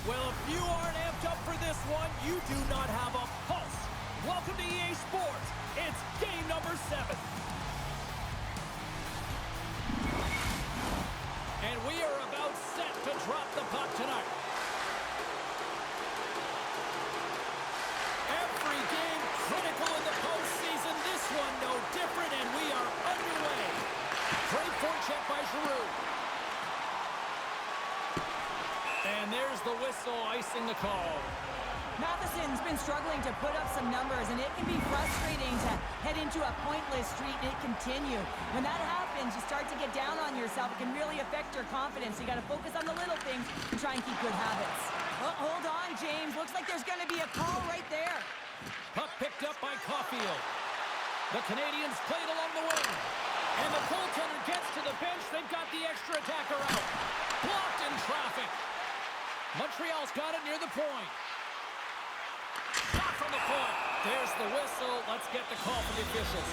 Well, if you aren't amped up for this one, you do not have a pulse. Welcome to EA Sports. It's game number 7. And we are about set to drop the puck tonight. Every game critical in the postseason. This one no different, and we are underway. Great forecheck by Giroux. And there's the whistle, icing the call. Matheson's been struggling to put up some numbers, and it can be frustrating to head into a pointless streak and it continue. When that happens, you start to get down on yourself. It can really affect your confidence. You got to focus on the little things and try and keep good habits. Oh, hold on, James. Looks like there's going to be a call right there. Puck picked up by Caulfield. The Canadiens played along the wing. And the goaltender gets to the bench. They've got the extra attacker out. Blocked in traffic. Montreal's got it near the point. Shot from the point. There's the whistle. Let's get the call from the officials.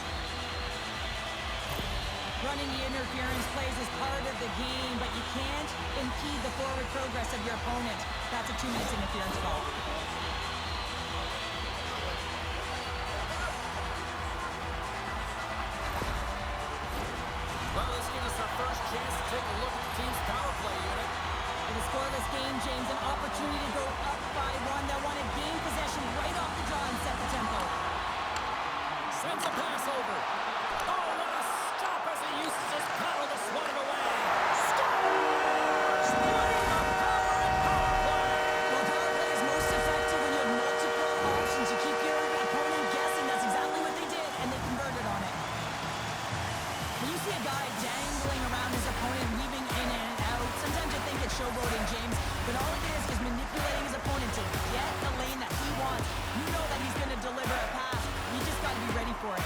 Running the interference plays is part of the game, but you can't impede the forward progress of your opponent. That's a 2-minute interference call. Well, this gives us our first chance to take a look at the team's power play unit. In a scoreless game, James, an opportunity to go up by 1. They'll want to gain possession right off the draw and set the tempo. Sends a pass over. Oh, what a stop as he uses his power to swat it away. Scores! Splitting the power and power play. Well, power play is most effective when you have multiple options. You keep your opponent guessing. That's exactly what they did, and they converted on it. When you see a guy dangling around his opponent, weaving in and out, sometimes you think it's showboating, James, but all it is manipulating his opponent to get the lane that he wants. You know that he's going to deliver a pass. You just got to be ready for it.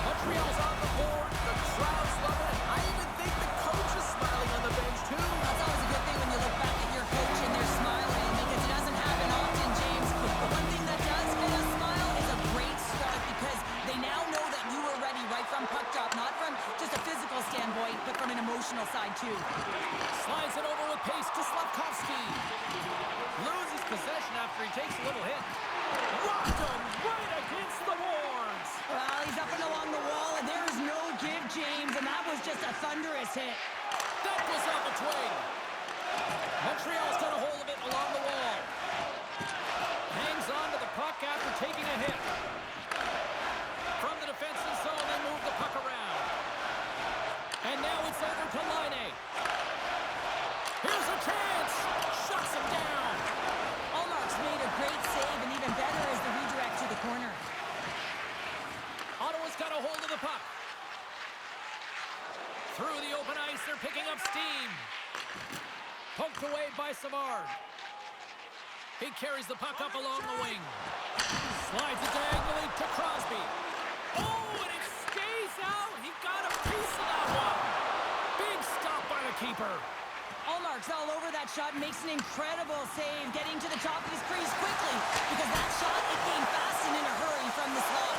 Montreal's on the board. The crowd's loving it. I even think the coach is smiling on the bench, too. That's always a good thing when you look back at your coach and they're smiling, because it doesn't happen often, James. But one thing that does get a smile is a great start, because they now know that you were ready right from puck drop, not from just a physical standpoint, but from an emotional side, too. Slides it over with pace to Slavkovsky. Loses possession after he takes a little hit. Rocked him right against the boards. Well, he's up and along the wall, and there is no give, James, and that was just a thunderous hit. That was off its wing. Montreal's got a hold of it along the wall. Hangs on to the puck after taking a hit. From the defensive zone, they move the puck around. And now it's over to Laine. Here's a chance. Shuts him down. Allmark's made a great save, and even better is the redirect to the corner. Ottawa's got a hold of the puck. Through the open ice, they're picking up steam. Poked away by Savard. He carries the puck up along the wing. Slides it diagonally to Crosby. Oh, and it stays out. He got a piece of that one. Big stop by the keeper. Allmark's all over that shot, makes an incredible save, getting to the top of his crease quickly, because that shot, it came fast and in a hurry from the slot.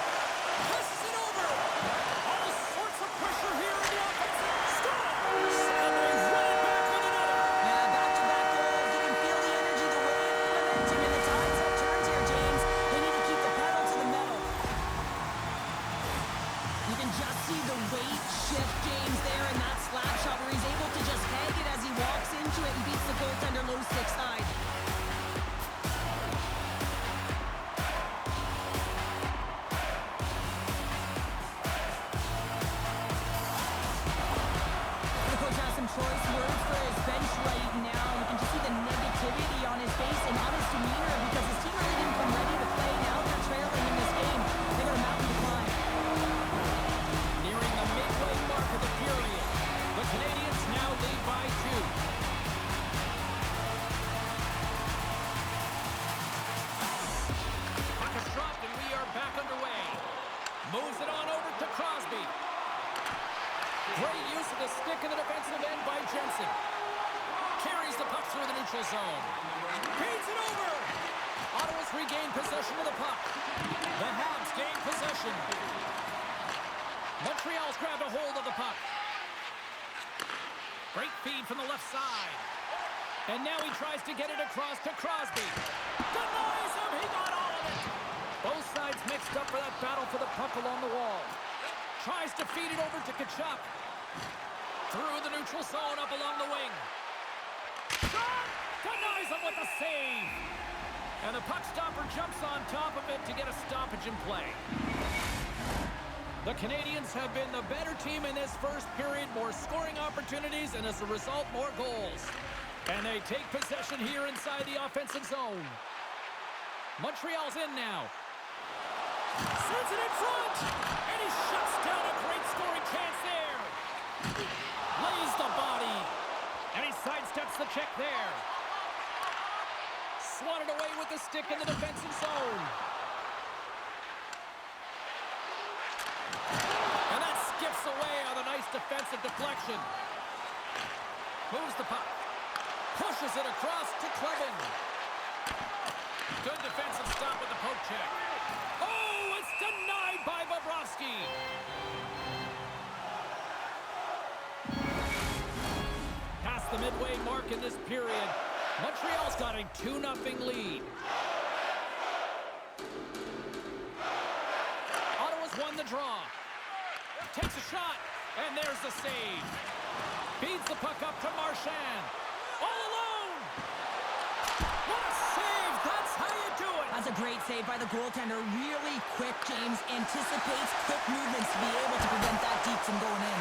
Pushes it over. All sorts of pressure here in the offensive. Scores! And they run it back with another. Yeah, back-to-back goals. You can feel the energy, the wave, the momentum, and the tides have turned here, James. They need to keep the pedal to the metal. You can just see the weight shift, James, there in that slap shot, where he's able to just peg it as he walks into it and beats the goaltender low stick side. The coach has some choice words for his bench right now. You can just see the negativity on his face and on his demeanor, because his team really didn't come ready to play. Now they're trailing in this game. They got a mountain to climb. Nearing the midway mark of the period. The Canadiens now lead by 2. Puck is dropped and we are back underway. Moves it on over to Crosby. Great use of the stick in the defensive end by Jensen. Carries the puck through the neutral zone. Feeds it over. Ottawa's regained possession of the puck. The Habs gain possession. Montreal's grabbed a hold of the puck. Great feed from the left side. And now he tries to get it across to Crosby. Denies him. He got all of it. Both sides mixed up for that battle for the puck along the wall. Tries to feed it over to Tkachuk. Through the neutral zone up along the wing. Shot! Denies him with the save. And the puck stopper jumps on top of it to get a stoppage in play. The Canadiens have been the better team in this first period. More scoring opportunities and as a result, more goals. And they take possession here inside the offensive zone. Montreal's in now. Sends it in front. And he shuts down a great scoring chance there. Lays the body. And he sidesteps the check there. Swatted away with the stick in the defensive zone. And that skips away on a nice defensive deflection. Moves the puck. Pushes it across to Clevin. Good defensive stop with the poke check. Oh, it's denied by Bobrovsky. Past the midway mark in this period, Montreal's got a 2-0 lead. Ottawa's won the draw. Takes a shot, and there's the save. Feeds the puck up to Marchand. All alone! What a save! That's how you do it! That's a great save by the goaltender. Really quick, James. Anticipates quick movements to be able to prevent that deep from going in.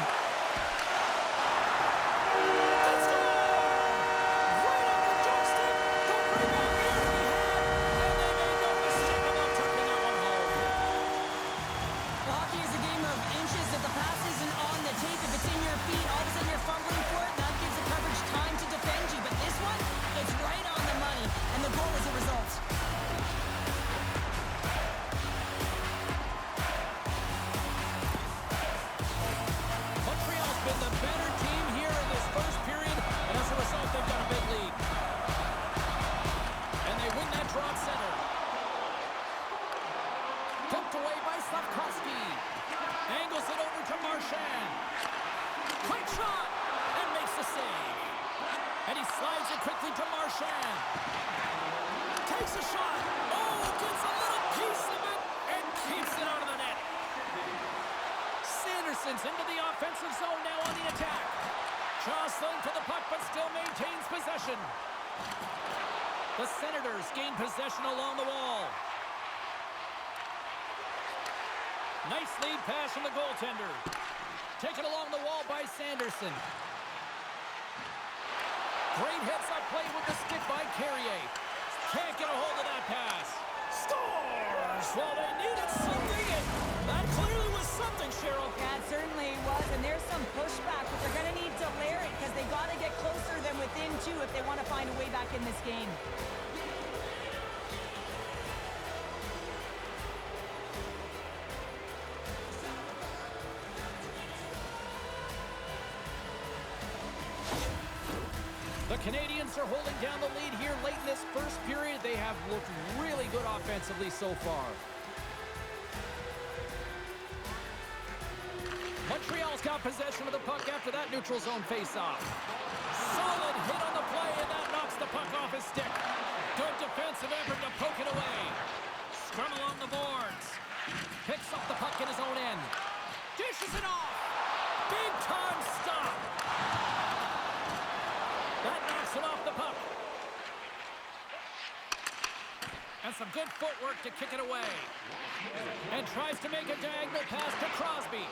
Let's go! Right on the doorstep! The rebound nearly had, and they made no mistake about tucking that one home. Well, hockey is a game of inches. If the pass isn't on the tape, if it's in your feet, all of a sudden you're fumbling for it, and that gives the coverage time to defend you. But this one, it's right on the money, and the goal is a result. Montreal's been the better team here in this first period, and as a result, they've got a big lead. And they win that draw at center. Poked away by Slavkovsky. Angles it over to Marchand. Quick shot! And makes the save. And he slides it quickly to Marchand. Takes a shot. Oh, gets a little piece of it and keeps it out of the net. Sanderson's into the offensive zone now on the attack. Jostling for the puck, but still maintains possession. The Senators gain possession along the wall. Nice lead pass from the goaltender. Taken along the wall by Sanderson. Great heads-up play with the stick by Carrier. Can't get a hold of that pass. Scores! Well, they needed something, and that clearly was something, Cheryl. Yeah, it certainly was, and there's some pushback, but they're going to need to layer it because they got to get closer than within two if they want to find a way back in this game. The Canadiens are holding down the lead here late in this first period. They have looked really good offensively so far. Montreal's got possession of the puck after that neutral zone faceoff. Solid hit on the play, and that knocks the puck off his stick. Good defensive effort to poke it away. Scrum along the boards. Picks up the puck in his own end. Dishes it off. Big time stop. That knocks it off the puck. And some good footwork to kick it away. And tries to make a diagonal pass to Crosby.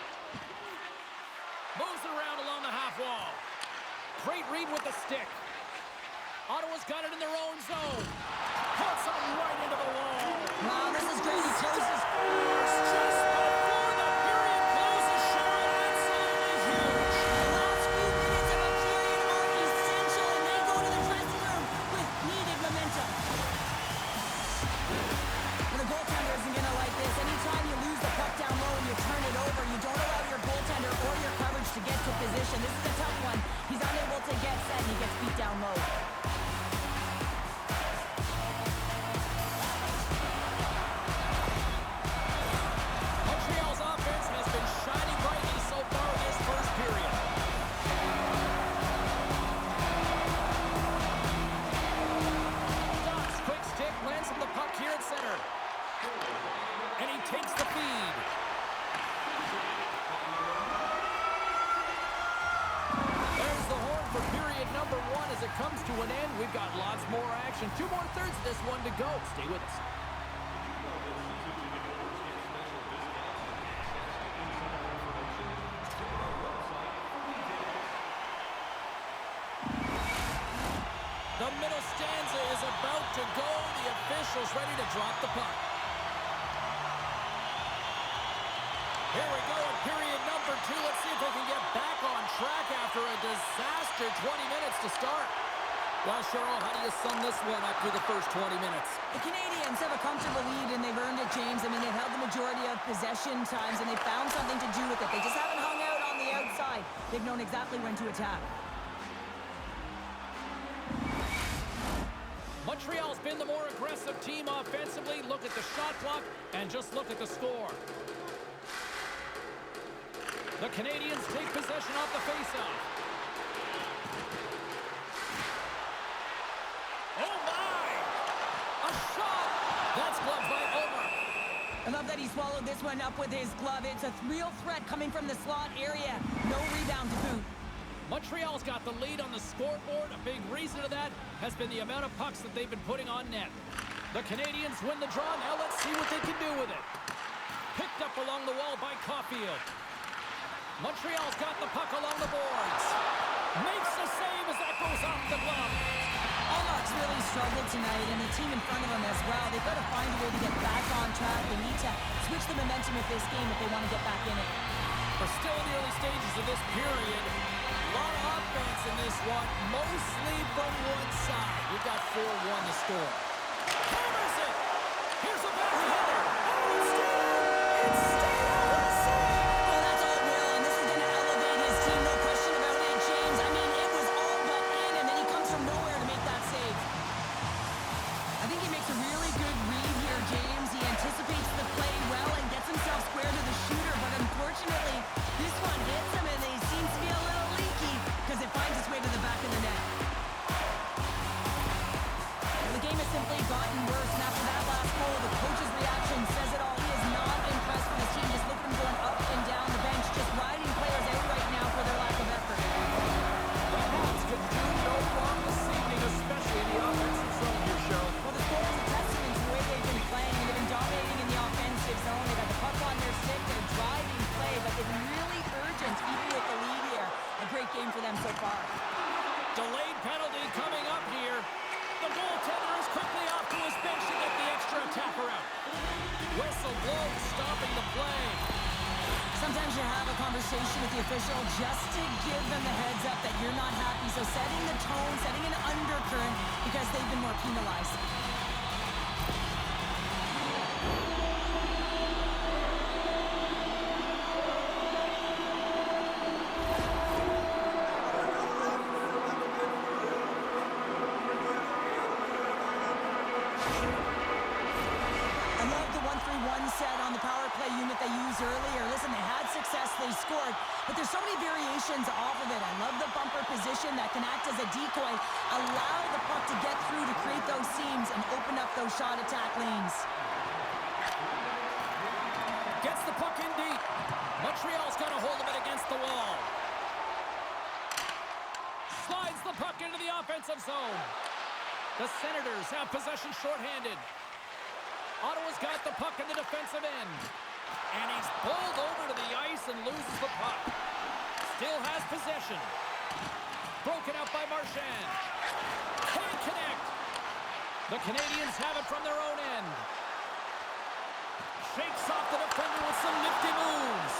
Moves it around along the half wall. Great read with the stick. Ottawa's got it in their own zone. Puts it right into the wall. Wow, this is great. He closes. Just before the period closes, Cheryl, absolutely huge. The last few minutes of a period are essential, and they go to the dressing room with needed momentum. Well, the goaltender isn't going to like this. Anytime you lose the puck down low and you turn it over, you don't allow your goaltender or your coverage to get to position. This is a tough one. He's unable to get set, and he gets beat down low. it comes to an end, we've got lots more action. 2 more thirds of this one to go. Stay with us. The middle stanza is about to go. The official's ready to drop the puck. Here we go in period number 2. Let's see if they can get back on track after a disaster 20 minutes to start. Well, Cheryl, how do you sum this one up through the first 20 minutes? The Canadiens have a comfortable lead, and they've earned it, James. I mean, they've held the majority of possession times, and they've found something to do with it. They just haven't hung out on the outside. They've known exactly when to attack. Montreal's been the more aggressive team offensively. Look at the shot clock, and just look at the score. The Canadiens take possession off the faceoff. Oh, my! A shot! That's gloved by Omar. I love that he swallowed this one up with his glove. It's a real threat coming from the slot area. No rebound to boot. Montreal's got the lead on the scoreboard. A big reason of that has been the amount of pucks that they've been putting on net. The Canadiens win the draw. Now let's see what they can do with it. Picked up along the wall by Caulfield. Montreal's got the puck along the boards. Makes the save as that goes off the glove. Allmark's really struggled tonight, and the team in front of him as well. They've got to find a way to get back on track. They need to switch the momentum of this game if they want to get back in it. We're still in the early stages of this period. A lot of offense in this one, mostly from one side. We've got 4-1 to score. Hammers it! Here's a backhander! Oh, it's down! It's stayed out of the save! Oh, that's all Will, and this is going to elevate his team, no question about it, James. I mean, it was all but in, and then he comes from nowhere to make that save. I think he makes a really good read here, James. He anticipates the play well and gets himself square to the shooter, but unfortunately, this one hits him, and he seems to be a little leaky because it finds its way to the back of the net. The game has simply gotten worse, and after that last goal, the coach's reaction says it all. He is not impressed with his team. Just look at him going up and down the bench, just riding players out right now for their lack of effort. The Hawks can do no wrong this evening, especially in the offensive zone here, Cheryl. Well, the score is a testament to the way they've been playing. They've been dominating in the offensive zone. They've got the puck on their stick. They're driving play, but they've been really urgent, even with the lead here. A great game for them so far. Delayed penalty coming up here. The goaltender is quickly off to his bench to get the extra attacker out. Whistle blows, stopping the play. Sometimes you have a conversation with the official just to give them the heads up that you're not happy. So setting the tone, setting an undercurrent because they've been more penalized. Set on the power play unit they used earlier. Listen, they had success, they scored, but there's so many variations off of it. I love the bumper position that can act as a decoy, allow the puck to get through to create those seams and open up those shot attack lanes. Gets the puck in deep. Montreal's got a hold of it against the wall. Slides the puck into the offensive zone. The Senators have possession shorthanded. Ottawa's got the puck in the defensive end. And he's bowled over to the ice and loses the puck. Still has possession. Broken out by Marchand. Can't connect. The Canadiens have it from their own end. Shakes off the defender with some nifty moves.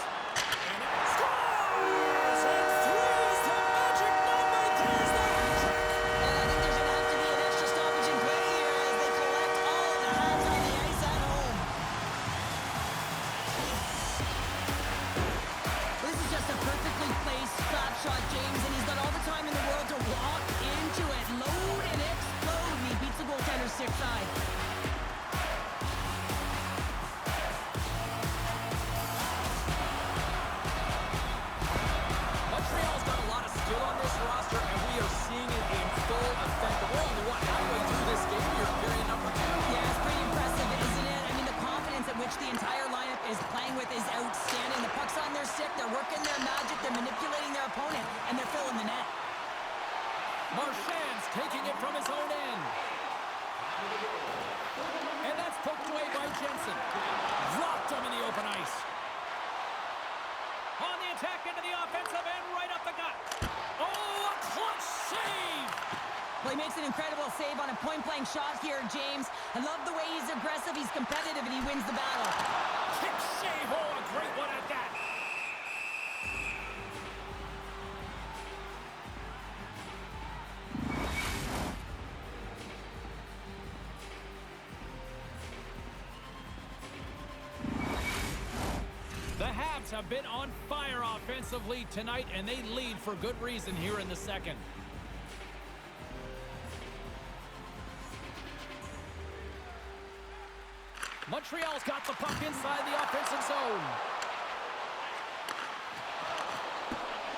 And it scores! And threes the magic number. There's the hat-trick. And I think there's going to have to be an extra stoppage in play here as they collect all of the hands on the ice at home. This is just a perfectly placed slap shot, James, and he's got all the time in the world to walk into it. Load and explode, and he beats the goaltender's stick side. Montreal's got a lot of skill on this roster, and we are seeing it in full effect. We're only, halfway through this game here, period number 2. Yeah, it's pretty impressive, isn't it? I mean, the confidence at which the entire lineup is playing with is outstanding. The puck's on their stick, they're working their magic, they're manipulating their opponent, and they're filling the net. Marchand's from his own end. And that's poked away by Jensen. Dropped him in the open ice. On the attack into the offensive end, right up the gut. Oh, a clutch save! Well, he makes an incredible save on a point-blank shot here, James. I love the way he's aggressive, he's competitive, and he wins the battle. Kick save! Oh, a great one at that! The Habs have been on fire offensively tonight, and they lead for good reason here in the second. Montreal's got the puck inside the offensive zone.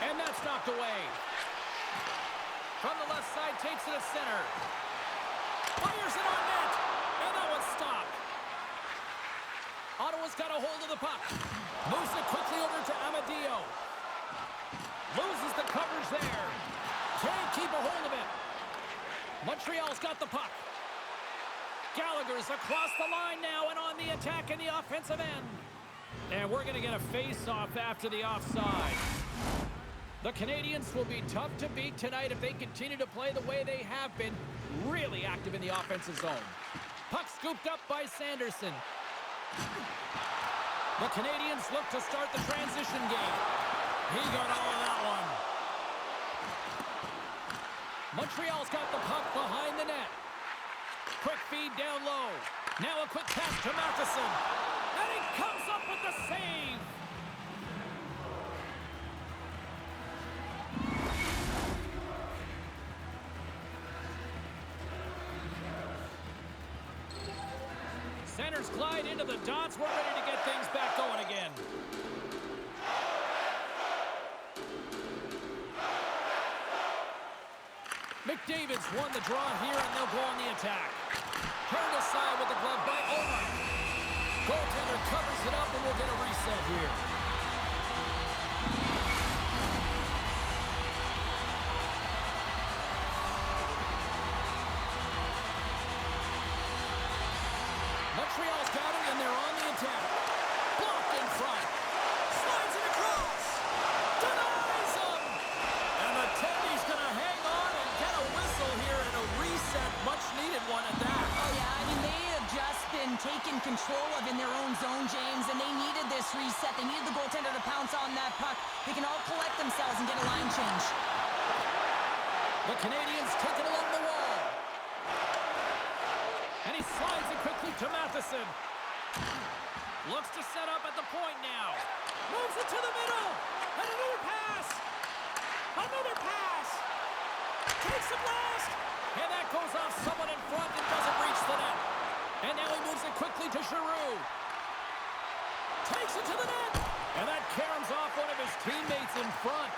And that's knocked away. From the left side, takes it to center. Fires it on net. And that one's stopped. Ottawa's got a hold of the puck. Moves it quickly over to Amadio. Loses the coverage there. Can't keep a hold of it. Montreal's got the puck. Gallagher's across the line now and on the attack in the offensive end. And we're going to get a face-off after the offside. The Canadiens will be tough to beat tonight if they continue to play the way they have been, really active in the offensive zone. Puck scooped up by Sanderson. The Canadiens look to start the transition game. He got all of that one. Montreal's got the puck behind the net. Quick feed down low. Now a quick pass to Matheson. And he comes up with the save. Centers glide into the dots. We're ready to get things back going again. McDavid's won the draw here, and they'll go on the attack. Turned aside with the glove by Omar. Goaltender covers it up, and we'll get a reset here. Montreal's got it, and they're on the attack. Blocked in front. Slides it across. Denies him. And the Tendy's going to hang on and get a whistle here and a reset. Much needed one at that. Oh, yeah, I mean, they have just been taken control of in their own zone, James, and they needed this reset. They needed the goaltender to pounce on that puck. They can all collect themselves and get a line change. The Canadiens take it along the wall. And he slides it quickly to Matheson. Looks to set up at the point now. Moves it to the middle. And another pass. Another pass. Takes the blast. And that goes off someone in front and doesn't reach the net. And now he moves it quickly to Giroux. Takes it to the net. And that caroms off one of his teammates in front.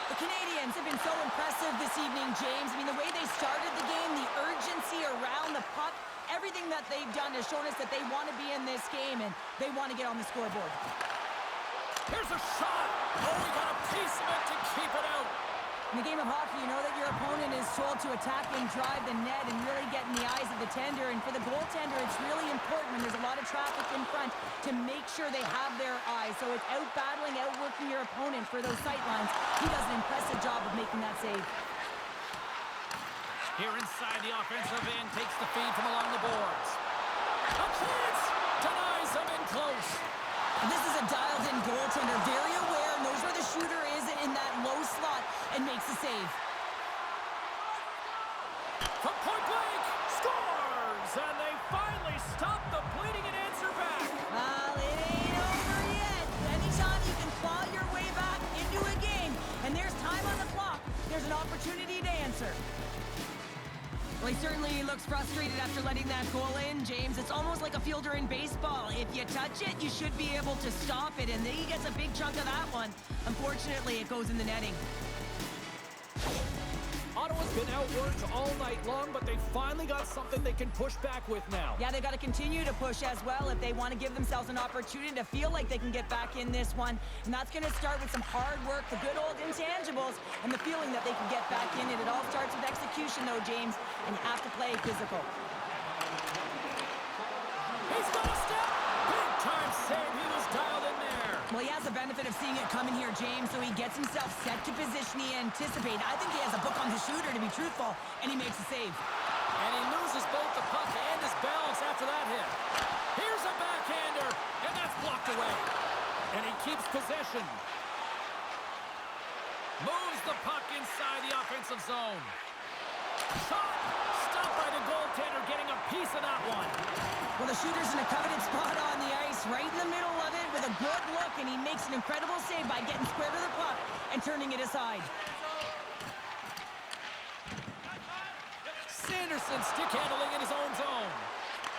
The Canadiens have been so impressive this evening, James. I mean, the way they started the game, the urgency around the puck, everything that they've done has shown us that they want to be in this game and they want to get on the scoreboard. Here's a shot. Oh, he got a piece of it to keep it out. In the game of hockey, you know that your opponent is told to attack and drive the net and really get in the eyes of the tender. And for the goaltender, it's really important when there's a lot of traffic in front to make sure they have their eyes. So it's out-battling, outworking your opponent for those sight lines. He does an impressive job of making that save. Here inside the offensive end, takes the feed from along the boards. A chance! Denies him in close. And this is a dialed-in goaltender, very aware, knows where the shooter is in that low slot, and makes the save. From point blank, scores! And they finally stop the bleeding and answer back. Well, it ain't over yet. Anytime you can claw your way back into a game, and there's time on the clock, there's an opportunity to answer. Well, he certainly looks frustrated after letting that goal in, James. It's almost like a fielder in baseball. If you touch it, you should be able to stop it, and he gets a big chunk of that one. Unfortunately, it goes in the netting. Ottawa Ottawa's been outworked all night long, but they finally got something they can push back with now. Yeah, they got to continue to push as well if they want to give themselves an opportunity to feel like they can get back in this one. And that's going to start with some hard work, the good old intangibles, and the feeling that they can get back in it. It all starts with execution, though, James, and you have to play physical. He's got a step! Big time save. He was dialed in there. Well, he has the benefit of seeing it coming here, James, so he gets himself set to position he anticipated. I think he has a book on the shooter, to be truthful, and he makes a save. And he loses both the puck and his balance after that hit. Here's a backhander, and that's blocked away. And he keeps possession. Moves the puck inside the offensive zone. Shot! Stopped by the goaltender, getting a piece of that one. Well, the shooter's in a coveted spot on the ice, right in the middle of it, with a good look, and he makes an incredible save by getting square to the puck and turning it aside. Sanderson stick handling in his own zone.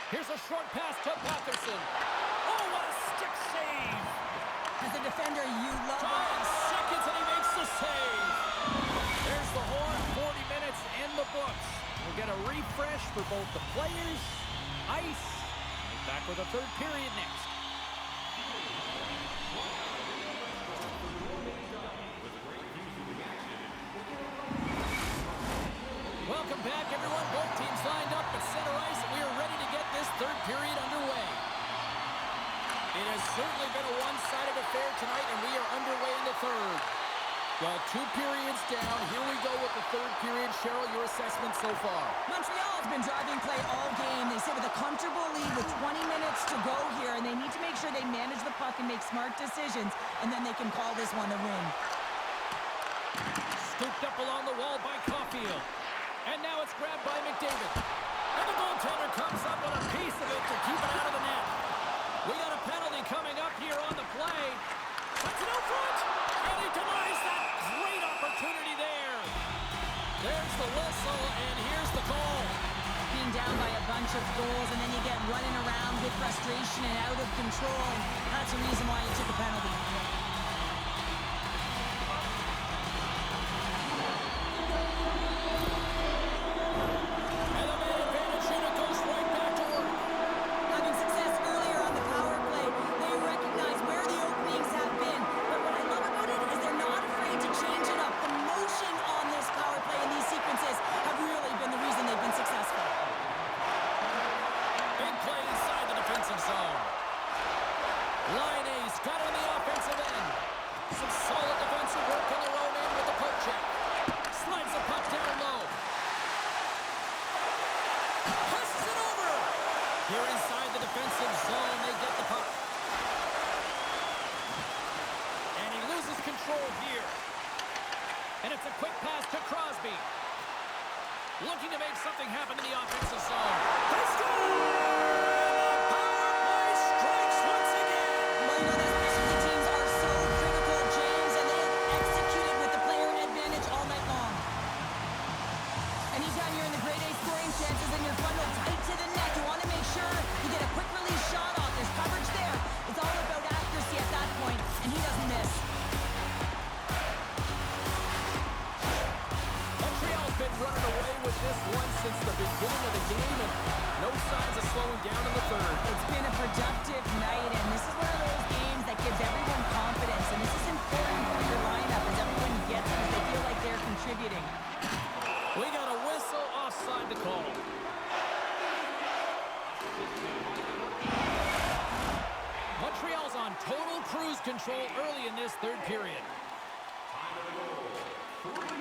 Here's a short pass to Patterson. Oh, what a stick save! As a defender, you love 5 seconds and he makes the save. There's the horn, 40 minutes in the books. We'll get a refresh for both the players, ice. Back with a third period next. Welcome back, everyone. Both teams lined up at center ice, and we are ready to get this third period underway. It has certainly been a one-sided affair tonight, and we are underway in the third. Well, 2 periods down. Here we go with the third period. Cheryl, your assessment so far? Montreal has been driving play all game. They sit with a comfortable lead with 20 minutes to go here, and they need to make sure they manage the puck and make smart decisions, and then they can call this one a win. Scooped up along the wall by Caulfield. And now it's grabbed by McDavid. And the goaltender comes up with a piece of it to keep it out of the net. We got a penalty coming up here on the play. Puts it out front. And he denies that great opportunity there. There's the whistle, and here's the call. Being down by a bunch of goals, and then you get running around with frustration and out of control. And that's the reason why you took a penalty. Looking to make something happen in the offensive zone. They score! Power play strikes once again. Well, you know that specialty teams are so critical, James, and they have executed with the player advantage all night long. Anytime you're in the grade A scoring chances and you're funneled tight to the net, you want to make sure you get a quick release shot off. There's coverage there. It's all about accuracy at that point, and he doesn't miss. Been running away with this one since the beginning of the game, and no signs of slowing down in the third. It's been a productive night, and this is one of those games that gives everyone confidence, and this is important for your lineup as everyone gets it, as they feel like they're contributing. We got a whistle offside the call. Montreal's on total cruise control early in this third period.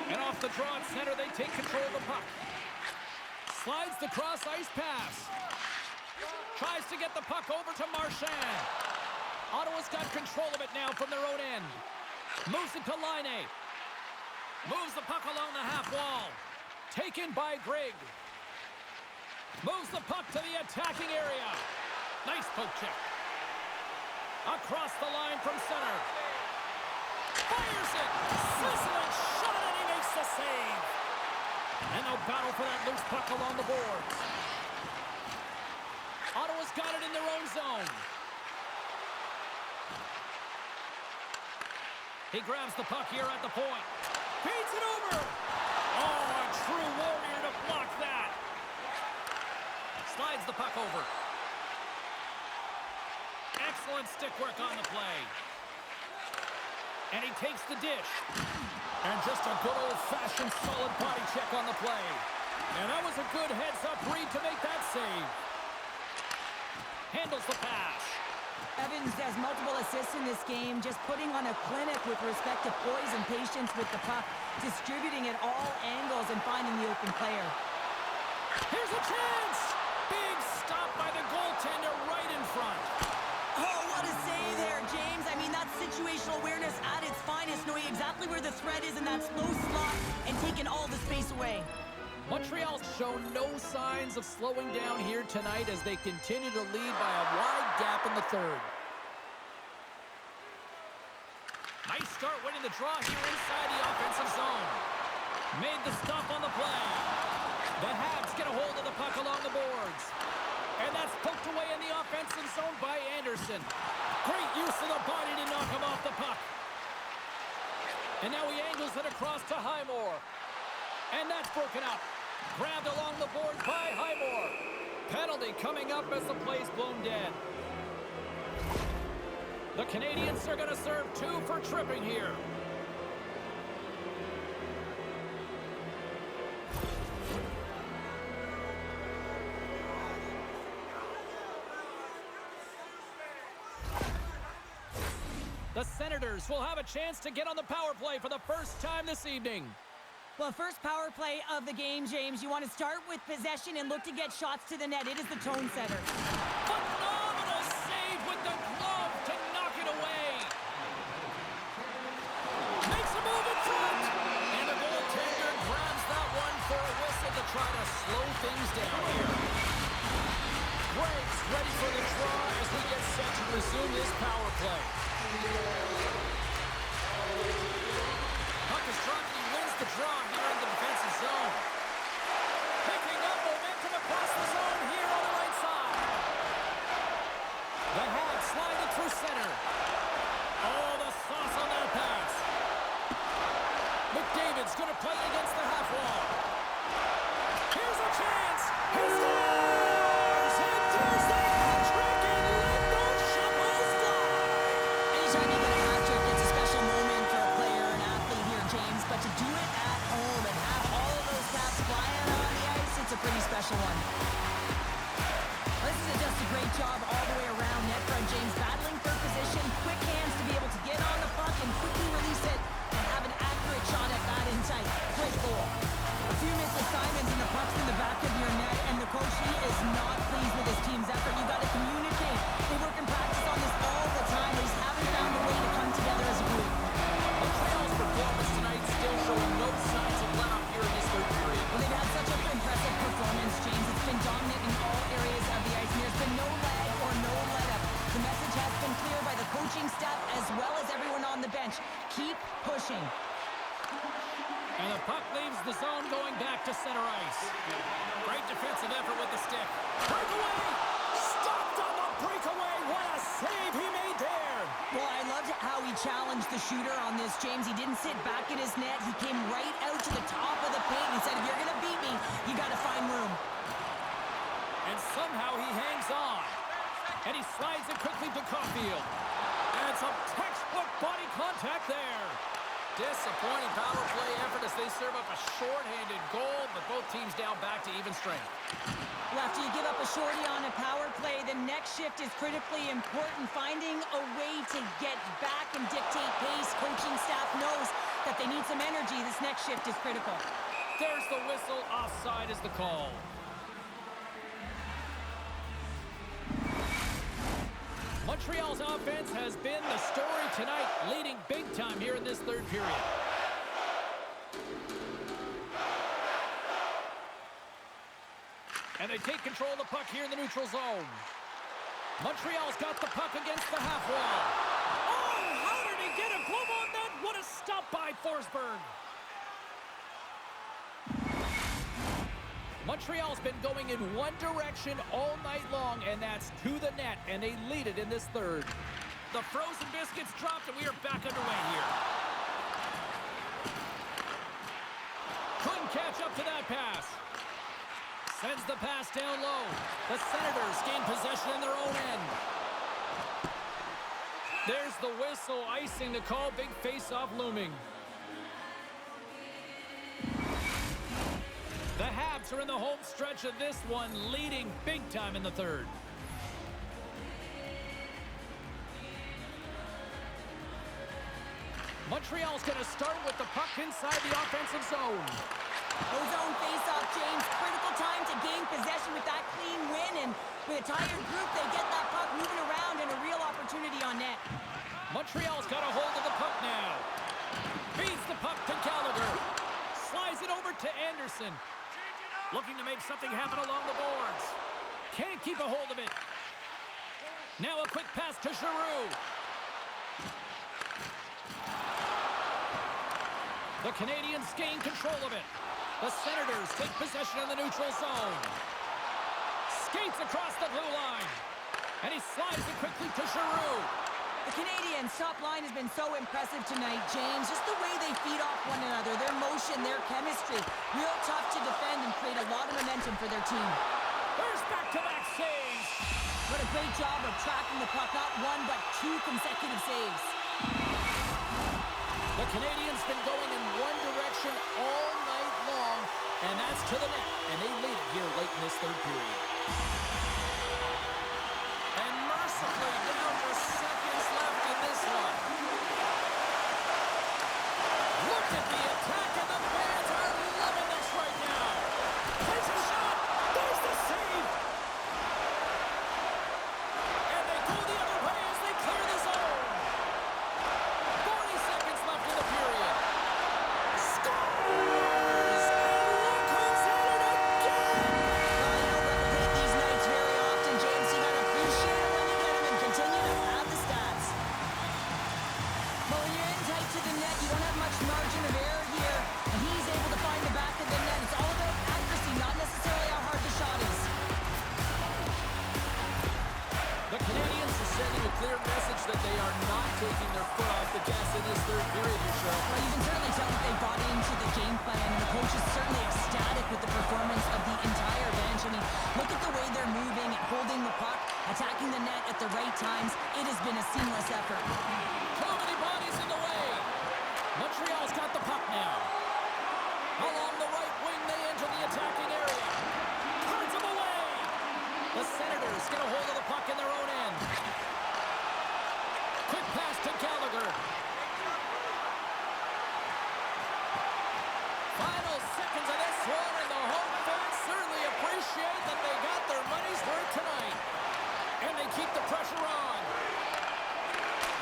And off the draw at center, they take control of the puck. Slides the cross-ice pass. Tries to get the puck over to Marchand. Ottawa's got control of it now from their own end. Moves it to Laine. Moves the puck along the half wall. Taken by Grigg. Moves the puck to the attacking area. Nice poke check. Across the line from center. Fires it. Sizzling shot, and he makes the save. And they'll battle for that loose puck along the boards. Ottawa's got it in their own zone. He grabs the puck here at the point. Feeds it over. Oh, a Slides the puck over. Excellent stick work on the play. And he takes the dish. And just a good old-fashioned solid body check on the play. And that was a good heads-up read to make that save. Handles the pass. Evans has multiple assists in this game, just putting on a clinic with respect to poise and patience with the puck, distributing at all angles and finding the open player. Here's a chance! Big stop by the goaltender right in front. Oh, what a save there, James. I mean, that's situational awareness at its finest, knowing exactly where the threat is in that slow slot and taking all the space away. Montreal's shown no signs of slowing down here tonight as they continue to lead by a wide gap in the third. Nice start winning the draw here inside the offensive zone. Made the stop on the play. The Habs get a hold of the puck along the boards. And that's poked away in the offensive zone by Anderson. Great use of the body to knock him off the puck. And now he angles it across to Highmore. And that's broken up. Grabbed along the board by Highmore. Penalty coming up as the play's blown dead. The Canadiens are going to serve 2 for tripping here. The Senators will have a chance to get on the power play for the first time this evening. Well, first power play of the game, James. You want to start with possession and look to get shots to the net. It is the tone setter. Phenomenal save with the glove to knock it away. Makes a move in front. And the goaltender grabs that one for a whistle to try to slow things down here. Greg's ready for the draw as we get set to resume this power play. Puck is dropped and he wins the draw here in the defensive zone. Picking up momentum across the zone here on the right side. The Habs slide it through center. Oh, the sauce on that pass. McDavid's going to play it against the half wall. Here's a chance. He scores! And there's the hat trick and let those shovels fly. Anytime you get a hat trick, it's a special moment for a player, an athlete here, James. But to do it at home and have all of those caps flying on the ice, it's a pretty special one. This is just a great job all the way around net front, James. Battling for position, quick hands to be able to get on the puck and quickly release it and have an accurate shot at that in tight. Great goal. A few missed assignments and the puck's in the back of your net, and the coach, he is not pleased with his team's effort. You got to communicate. They work in practice on this all the time. They just haven't found a way to come together as a group. Montreal's performance tonight still showing no signs of let up here in this third period. Well, they've had such an impressive performance, James. It's been dominant in all areas of the ice, and there's been no lag or no let-up. The message has been clear by the coaching staff as well as everyone on the bench. Keep pushing. And the puck leaves the zone going back to center ice. Great defensive effort with the stick. Breakaway! Stopped on the breakaway! What a save he made there! Well, I loved how he challenged the shooter on this, James. He didn't sit back in his net. He came right out to the top of the paint and said, if you're going to beat me, you got to find room. And somehow he hangs on. And he slides it quickly to Caulfield. And some textbook body contact there. Disappointing power play effort as they serve up a short-handed goal, but both teams down back to even strength. Well, after you give up a shorty on a power play, the next shift is critically important. Finding a way to get back and dictate pace. Coaching staff knows that they need some energy. This next shift is critical. There's the whistle. Offside is the call. Montreal's offense has been the story tonight, leading big time here in this third period. And they take control of the puck here in the neutral zone. Montreal's got the puck against the half wall. Oh, how did he get a glove on that? What a stop by Forsberg. Montreal's been going in one direction all night long, and that's to the net, and they lead it in this third. The frozen biscuits dropped, and we are back underway here. Couldn't catch up to that pass. Sends the pass down low. The Senators gain possession in their own end. There's the whistle, icing the call. Big face-off looming. The Habs are in the home stretch of this one, leading big time in the third. Montreal's going to start with the puck inside the offensive zone. Zone face-off, James. Critical time to gain possession with that clean win. And with a tired group, they get that puck moving around and a real opportunity on net. Montreal's got a hold of the puck now. Feeds the puck to Gallagher. Slides it over to Anderson. Looking to make something happen along the boards. Can't keep a hold of it. Now a quick pass to Giroux. The Canadiens gain control of it. The Senators take possession in the neutral zone. Skates across the blue line. And he slides it quickly to Giroux. The Canadiens' top line has been so impressive tonight, James. Just the way they feed off one another, their motion, their chemistry. Real tough to defend and create a lot of momentum for their team. There's back-to-back saves. What a great job of tracking the puck. Not one, but two consecutive saves. The Canadiens been going in one direction all night long, and that's to the net. And they lead it here late in this third period. And mercifully down to seconds left in this one. Look at the attack, and the fans are loving this right now. Takes a shot. There's the save. And they go the other way as they clear the zone. 40 seconds left in the period. Scores! And look who's at it again! Well, you don't replicate these nights very often, James. You gotta appreciate it when you get them and continue to have the stats. Well, when you're in tight to the net, you don't have much margin of error here. And he's able to find the back of the net. It's all about accuracy, not necessarily how hard the shot is. The Canadiens are sending a clear message that they are not taking their foot off the gas in this third period, Cheryl. Well, you can certainly tell that they bought into the game plan, and the coach is certainly ecstatic with the performance of the entire bench. I mean, look at the way they're moving and holding the puck, attacking the net at the right times. It has been a seamless effort. Too many bodies in the way. Montreal's got the puck now. Along the right wing, they enter the attacking area. Turns them away. The Senators get a hold of the puck in their own end. Quick pass to Gallagher. Final seconds of this one, and the home fans certainly appreciate that they got their money's worth tonight. And they keep the pressure on.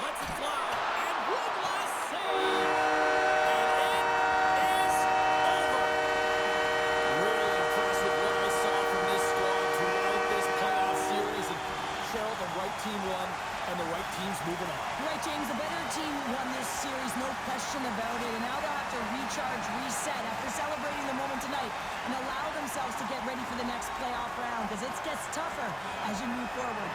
Lets it fly. And one last save. And it is over. Really impressive what I saw from this squad throughout this playoff series. And Cheryl, the right team won, and the right team's moving on. Right, James, the better team won this series, no question about it. And now they'll have to recharge, reset after celebrating the moment tonight and allow themselves to get ready for the next playoff round, because it gets tougher as you move forward.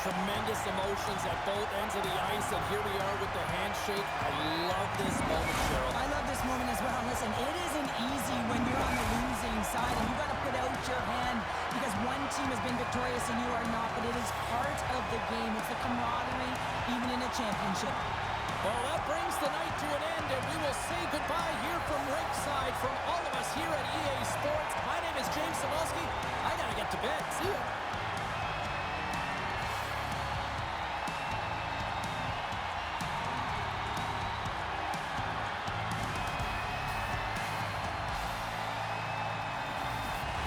Tremendous emotions at both ends of the ice, and here we are with the handshake. I love this moment, Cheryl. I love this moment as well. Listen, it isn't easy when you're on the losing side and you got to put out your hand because one team has been victorious and you are not, but it is part of the game. It's the camaraderie, even in a championship. Well, that brings the night to an end, and we will say goodbye here from ringside from all of